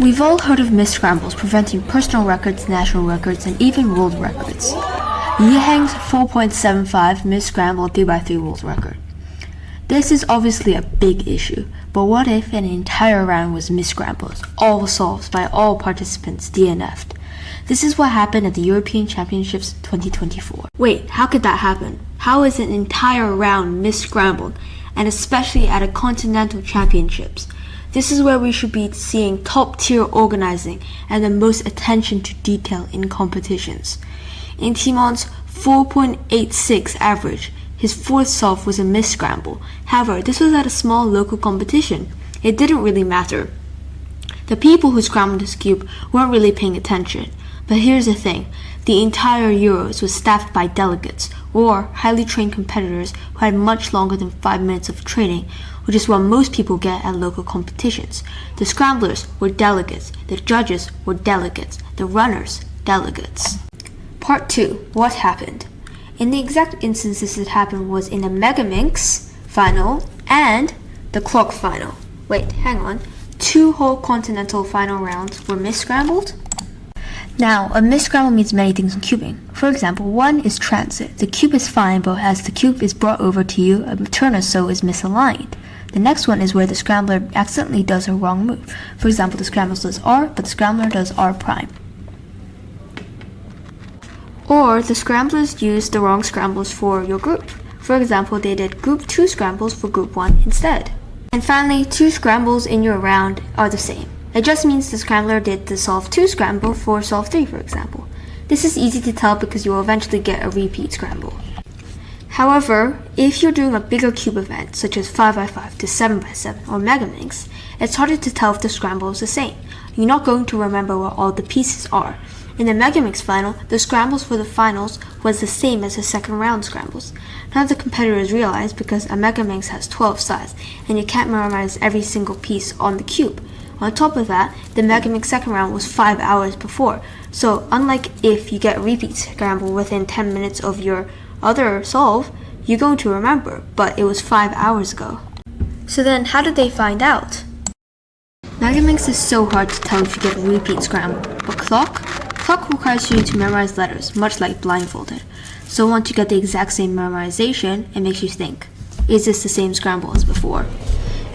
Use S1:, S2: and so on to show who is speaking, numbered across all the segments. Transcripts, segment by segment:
S1: We've all heard of Misscrambles preventing personal records, national records, and even world records. Yihang's 4.75 Misscramble 3x3 world record. This is obviously a big issue, but what if an entire round was Misscrambles, all solved by all participants DNF'd? This is what happened at the European Championships 2024. Wait, how could that happen? How is an entire round Misscrambled, and especially at a continental championships? This is where we should be seeing top-tier organizing and the most attention to detail in competitions. In Timon's 4.86 average, his fourth solve was a Misscramble. However, this was at a small local competition. It didn't really matter. The people who scrambled his cube weren't really paying attention. But here's the thing, the entire Euros was staffed by delegates, or highly trained competitors who had much longer than 5 minutes of training, which is what most people get at local competitions. The scramblers were delegates, the judges were delegates, the runners, delegates. Part 2. What happened? In the exact instances it happened was in the Megaminx final and the clock final. Wait, hang on. 2 whole continental final rounds were Misscrambled? Now, a Misscramble means many things in cubing. For example, one is transit. The cube is fine, but as the cube is brought over to you, a turn or so is misaligned. The next one is where the scrambler accidentally does a wrong move. For example, the scrambler does R, but the scrambler does R prime. Or the scramblers use the wrong scrambles for your group. For example, they did group 2 scrambles for group 1 instead. And finally, 2 scrambles in your round are the same. It just means the scrambler did the solve 2 scramble for solve 3, for example. This is easy to tell because you will eventually get a repeat scramble. However, if you're doing a bigger cube event, such as 5x5 to 7x7 or Megaminx, it's harder to tell if the scramble is the same. You're not going to remember where all the pieces are. In the Megaminx final, the scrambles for the finals was the same as the second round scrambles. None of the competitors realized because a Megaminx has 12 sides, and you can't memorize every single piece on the cube. On top of that, the Megaminx second round was 5 hours before, so unlike if you get a repeat scramble within 10 minutes of your other solve, you're going to remember, but it was 5 hours ago. So then, how did they find out? Megaminx is so hard to tell if you get a repeat scramble, but Clock requires you to memorize letters, much like blindfolded. So once you get the exact same memorization, it makes you think, is this the same scramble as before?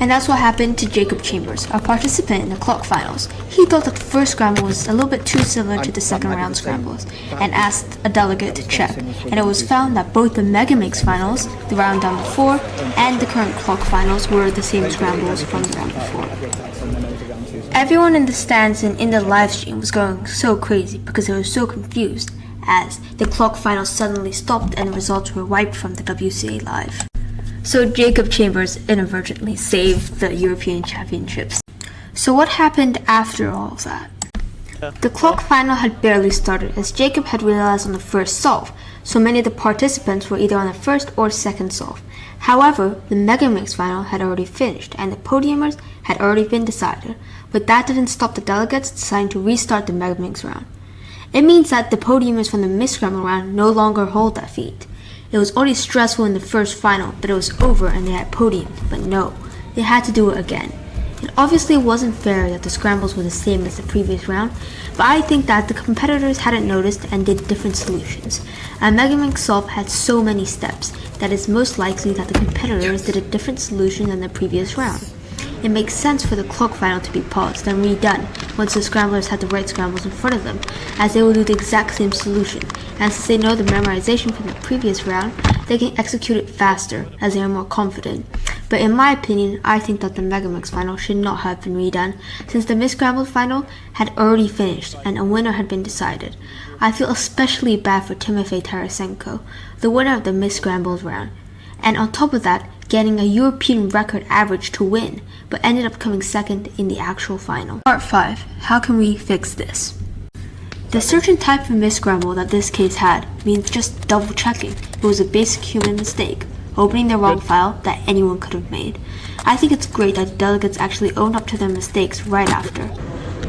S1: And that's what happened to Jacob Chambers, a participant in the clock finals. He thought that the first scramble was a little bit too similar to the second round scrambles, and asked a delegate to check. And it was found that both the Megaminx finals, the round down before, and the current clock finals were the same scrambles from the round before. Everyone in the stands and in the live stream was going so crazy because they were so confused, as the clock finals suddenly stopped and the results were wiped from the WCA live. So Jacob Chambers inadvertently saved the European Championships. So what happened after all of that? The clock final had barely started as Jacob had realized on the first solve, so many of the participants were either on the first or second solve. However, the Megaminx final had already finished and the podiumers had already been decided, but that didn't stop the delegates deciding to restart the Megaminx round. It means that the podiumers from the Misscramble round no longer hold that feat. It was already stressful in the first final, but it was over and they had podiumed, but no, they had to do it again. It obviously wasn't fair that the scrambles were the same as the previous round, but I think that the competitors hadn't noticed and did different solutions. A Megaminx solve had so many steps that it's most likely that the competitors did a different solution than the previous round. It makes sense for the clock final to be paused and redone once the scramblers had the right scrambles in front of them, as they will do the exact same solution, and since they know the memorization from the previous round, they can execute it faster as they are more confident. But in my opinion, I think that the Megaminx final should not have been redone, since the Misscramble final had already finished and a winner had been decided. I feel especially bad for Timofey Tarasenko, the winner of the Misscrambles round, and on top of that, getting a European record average to win, but ended up coming second in the actual final. Part 5. How can we fix this? The certain type of Misscramble that this case had means just double checking. It was a basic human mistake, opening the wrong file that anyone could have made. I think it's great that the delegates actually owned up to their mistakes right after.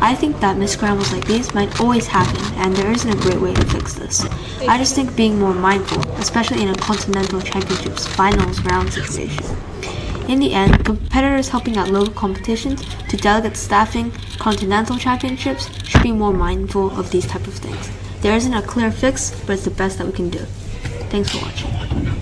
S1: I think that Misscrambles like these might always happen, and there isn't a great way to fix this. I just think being more mindful, especially in a continental championships finals round situation. In the end, competitors helping out local competitions to delegate staffing continental championships should be more mindful of these type of things. There isn't a clear fix, but it's the best that we can do. Thanks for watching.